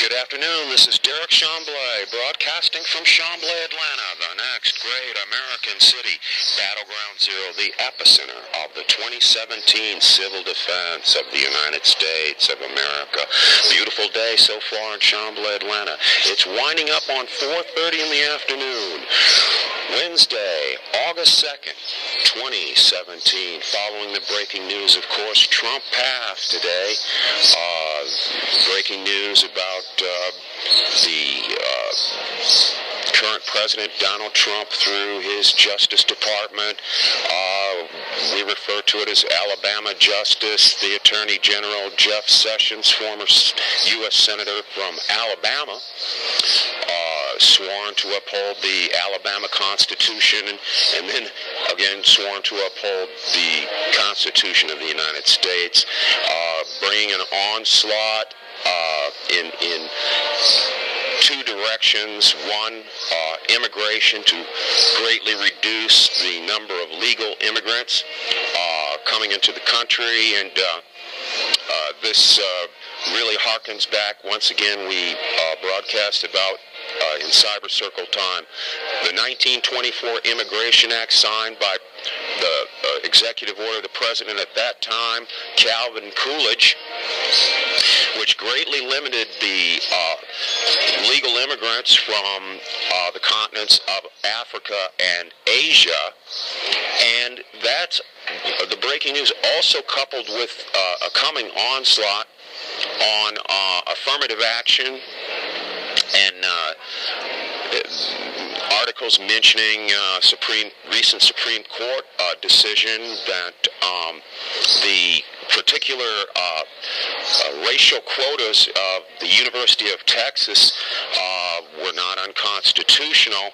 Good afternoon, this is Derek Chamblee, broadcasting from Chamblee, Atlanta, the next great American city, Battleground Zero, the epicenter of the 2017 civil defense of the United States of America. Beautiful day so far in Chamblee, Atlanta. It's winding up on 4:30 in the afternoon. Wednesday, August 2nd, 2017. Following the breaking news, of course, Trump passed today. Breaking news about the current President Donald Trump through his Justice Department. We refer to it as Alabama Justice. The Attorney General Jeff Sessions, former U.S. Senator from Alabama, sworn to uphold the Alabama Constitution, and then again sworn to uphold the Constitution of the United States, bringing an onslaught in two directions. One, immigration, to greatly reduce the number of legal immigrants coming into the country, and this really harkens back. Once again, we broadcast about in CYBERCYRCLETYME the 1924 Immigration Act, signed by the executive order of the president at that time, Calvin Coolidge, which greatly limited the legal immigrants from the continents of Africa and Asia. And that's the breaking news, also coupled with a coming onslaught on affirmative action and articles mentioning recent Supreme Court decision that the particular racial quotas of the University of Texas were not unconstitutional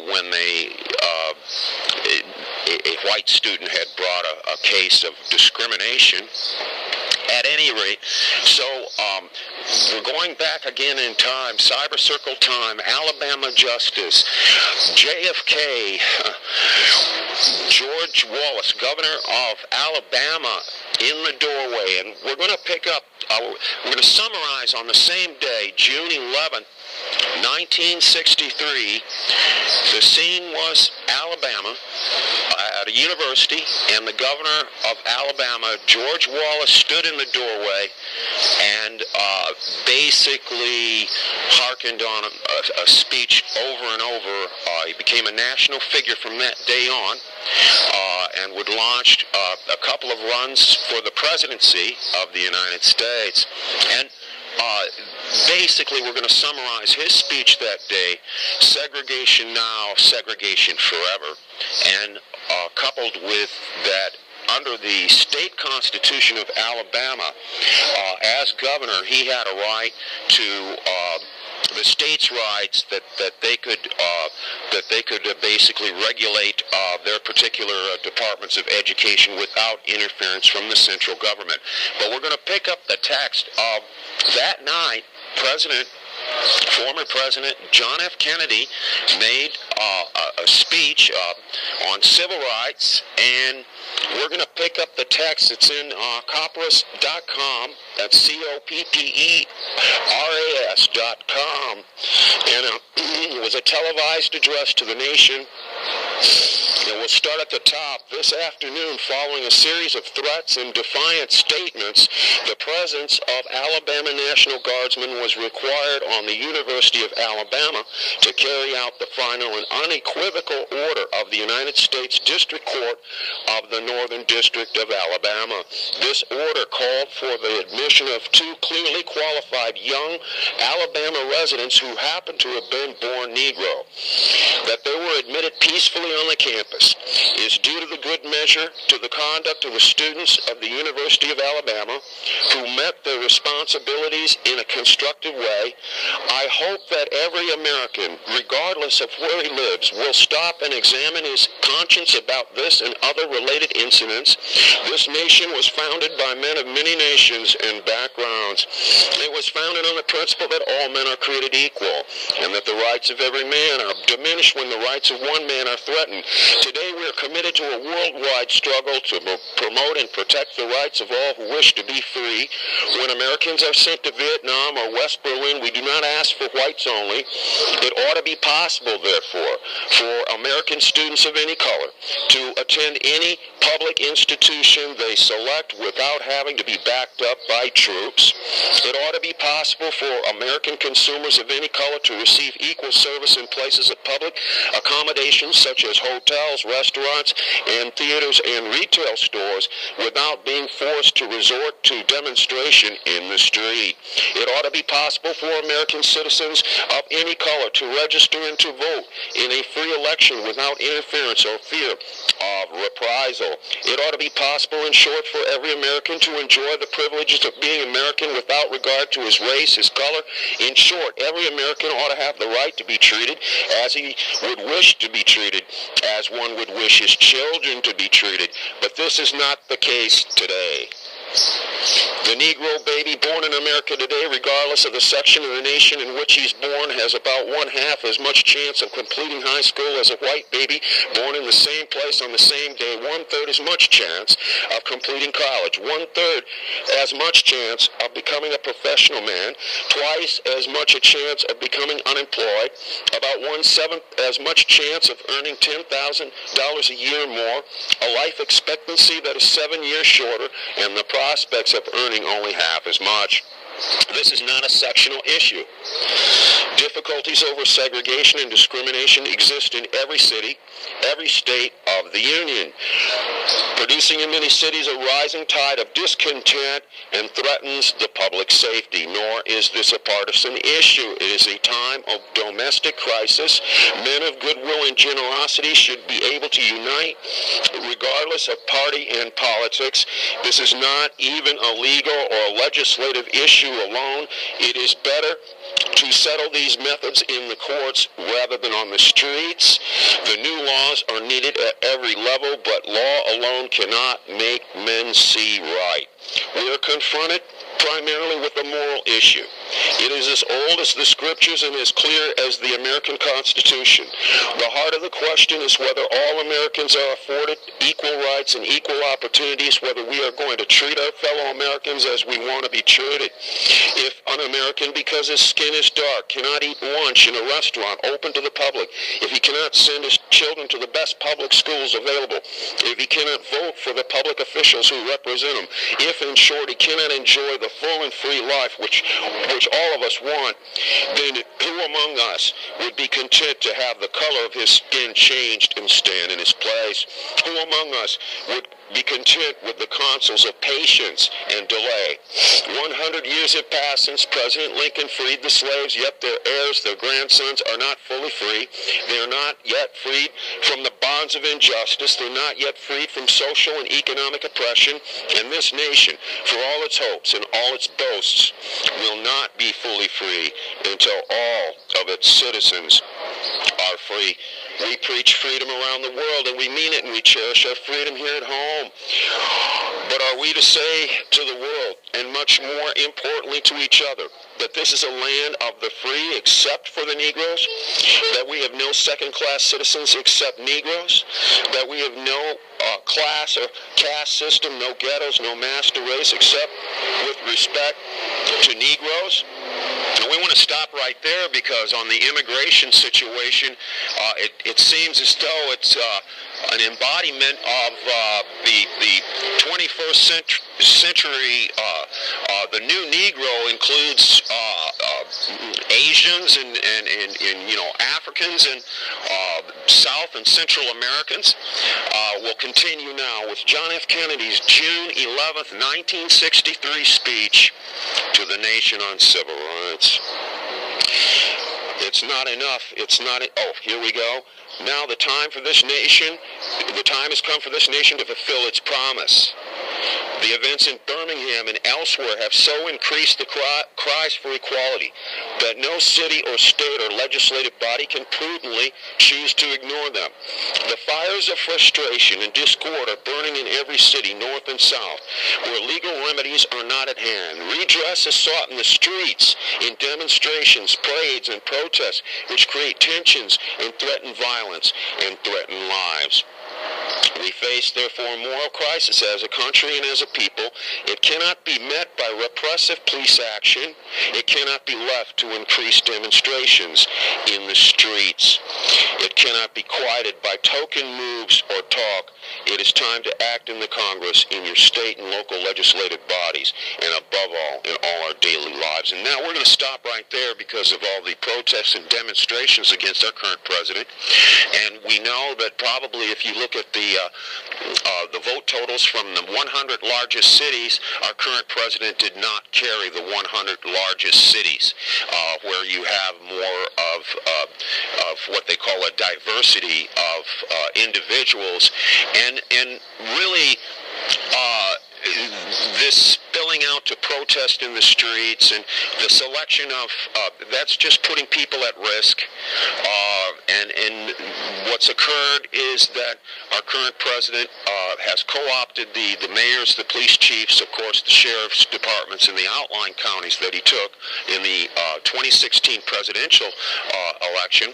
when a white student had brought a case of discrimination. At any rate, so we're going back again in time. CYBERCYRCLETYME, Alabama Justice, JFK, George Wallace, governor of Alabama, in the doorway. And we're going to pick up, we're going to summarize on the same day, June 11th, 1963. The scene was Alabama, at a university, and the governor of Alabama, George Wallace, stood in the doorway and basically hearkened on a speech over and over. He became a national figure from that day on, and would launch a couple of runs for the presidency of the United States. And basically, we're going to summarize his speech that day: segregation now, segregation forever. And coupled with that, under the state constitution of Alabama, as governor, he had a right to the state's rights that they could basically regulate their particular departments of education without interference from the central government. But we're going to pick up the text of that night. Former President John F. Kennedy made a speech on civil rights, and we're going to pick up the text. It's in copperas.com. That's COPPERAS.com. And it was a televised address to the nation. And we'll start at the top. This afternoon, following a series of threats and defiant statements, the presence of Alabama National Guardsmen was required on the University of Alabama to carry out the final and unequivocal order of the United States District Court of the Northern District of Alabama. This order called for the admission of two clearly qualified young Alabama residents who happened to have been born Negro. That they were admitted peacefully on the campus is due to the good measure to the conduct of the students of the University of Alabama who met their responsibilities in a constructive way. I hope that every American, regardless of where he lives, will stop and examine his conscience about this and other related incidents. This nation was founded by men of many nations and backgrounds. It was founded on the principle that all men are created equal, and that the rights of every man are diminished when the rights of one man are threatened. Today we are committed to a worldwide struggle to promote and protect the rights of all who wish to be free. When Americans are sent to Vietnam or West Berlin, we do not ask for whites only. It ought to be possible, therefore, for American students of any color to attend any public institution they select without having to be backed up by troops. It ought to be possible for American consumers of any color to receive equal service in places of public accommodations such as hotels, restaurants, and theaters and retail stores without being forced to resort to demonstration in the street. It ought to be possible for American citizens of any color to register and to vote in a free election without interference or fear of reprisal. It ought to be possible, in short, for every American to enjoy the privileges of being American without regard to his race, his color. In short, every American ought to have the right to be treated as he would wish to be treated, as one would wish his children to be treated. But this is not the case today. The Negro baby born in America today, regardless of the section of the nation in which he's born, has about 1/2 as much chance of completing high school as a white baby born in the same place on the same day. 1/3 as much chance of completing college. 1/3 as much chance of becoming a professional man. Twice as much a chance of becoming unemployed. About 1/7 as much chance of earning $10,000 a year more. A life expectancy that is 7 years shorter, and the prospects of earning only half as much. This is not a sectional issue. Difficulties over segregation and discrimination exist in every city, every state of the Union, producing in many cities a rising tide of discontent and threatens the public safety. Nor is this a partisan issue. It is a time of domestic crisis. Men of goodwill and generosity should be able to unite regardless of party and politics. This is not even a legal or legislative issue alone. It is better to settle these methods in the courts rather than on the streets. The new laws are needed at every level, but law alone cannot make men see right. We are confronted primarily with a moral issue. It is as old as the scriptures and as clear as the American Constitution. The heart of the question is whether all Americans are afforded equal rights and equal opportunities, whether we are going to treat our fellow Americans as we want to be treated. If an American, because his skin is dark, cannot eat lunch in a restaurant open to the public, if he cannot send his children to the best public schools available, if he cannot vote for the public officials who represent him, if, in short, he cannot enjoy the full and free life which all of us want, then who among us would be content to have the color of his skin changed and stand in his place? Who among us would be content with the counsels of patience and delay? 100 years have passed since President Lincoln freed the slaves, yet their heirs, their grandsons, are not fully free. They are not yet freed from the bonds of injustice. They're not yet freed from social and economic oppression. And this nation, for all its hopes and all its boasts, will not be fully free until all of its citizens are free. We preach freedom around the world, and we mean it, and we cherish our freedom here at home. But are we to say to the world, and much more importantly to each other, that this is a land of the free except for the Negroes? That we have no second-class citizens except Negroes? That we have no class or caste system, no ghettos, no master race, except with respect to Negroes? And we want to stop right there, because on the immigration situation, it seems as though it's an embodiment of the 21st century. The new Negro includes Asians and Africans and South and Central Americans. We'll continue now with John F. Kennedy's June 11th, 1963 speech to the nation on civil rights. It's not enough. Here we go. Now the time has come for this nation to fulfill its promise. The events in Birmingham and elsewhere have so increased the cries for equality that no city or state or legislative body can prudently choose to ignore them. The fires of frustration and discord are burning in every city, north and south, where legal remedies are not at hand. Redress is sought in the streets, in demonstrations, parades, and protests, which create tensions and threaten violence and threaten lives. We face, therefore, a moral crisis as a country and as a people. It cannot be met by repressive police action. It cannot be left to increase demonstrations in the streets. It cannot be quieted by token moves or talk. It is time to act in the Congress, in your state and local legislative bodies, and above all, in all our daily lives. And now we're going to stop right there because of all the protests and demonstrations against our current president. And we know that probably if you look at the vote totals from the 100 largest cities, our current president did not carry the 100 largest cities, where you have more of what they call a diversity of individuals, and really this spilling out to protest in the streets and the selection of that's just putting people at risk. And what's occurred is that our current president has co-opted the mayors, the police chiefs, of course, the sheriff's departments in the outlying counties that he took in the 2016 presidential election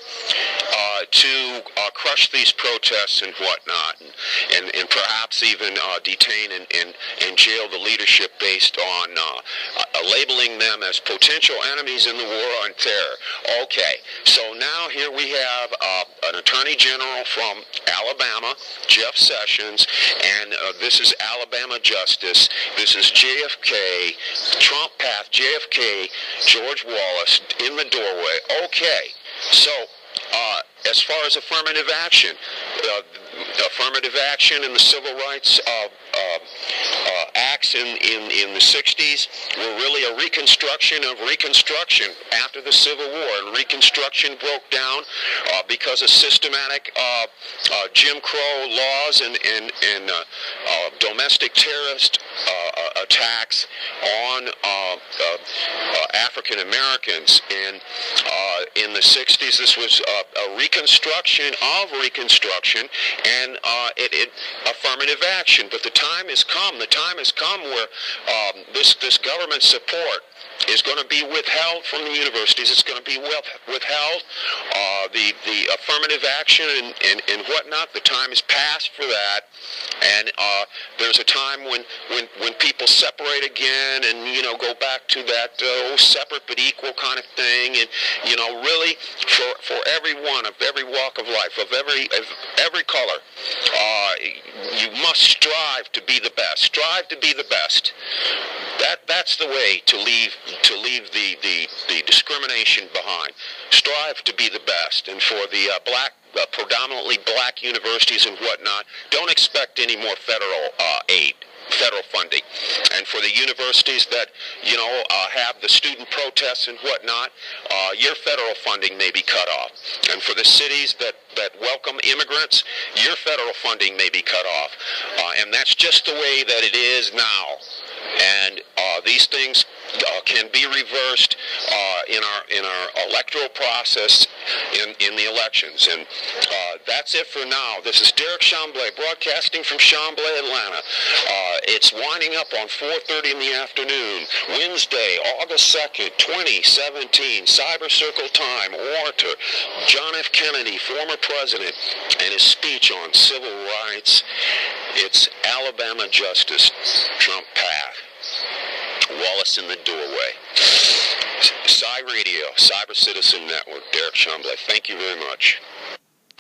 to crush these protests and whatnot, and perhaps even detain and jail the leadership based on labeling them as potential enemies in the war on terror. Okay, so now here we have an attorney general from Alabama, Jeff Sessions, and this is Alabama Justice. This is JFK, Trump path, JFK, George Wallace in the doorway. Okay, so as far as affirmative action in the civil rights acts in the 60s were really a reconstruction of Reconstruction after the Civil War. And Reconstruction broke down because of systematic Jim Crow laws and domestic terrorist attacks on African Americans. And in the 60s, this was a reconstruction of Reconstruction and affirmative action. But the time has come. The time has come where this government support is going to be withheld from the universities. It's going to be withheld. The affirmative action and whatnot, the time has passed for that. And there's a time when people separate again and, go back to that separate but equal kind of thing. And, really for everyone of every walk of life, of every color, you must strive to be the best. Strive to be the best. That's the way to leave the discrimination behind. Strive to be the best. And for the predominantly black universities and whatnot, don't expect any more federal aid, federal funding. And for the universities that have the student protests and whatnot, your federal funding may be cut off. And for the cities that welcome immigrants, your federal funding may be cut off. And that's just the way that it is now. And these things can be reversed in our electoral process in the elections. And that's it for now. This is Derek Chamblee, broadcasting from Chamblee, Atlanta. It's winding up on 4:30 in the afternoon, Wednesday, August 2nd, 2017. CYBERCYRCLETYME, orator John F. Kennedy, former president, and his speech on civil rights. It's Alabama Justice, Trump path, Wallace in the doorway. CYRADYO, Cyber Citizen Network, Derek Chamblee. Thank you very much.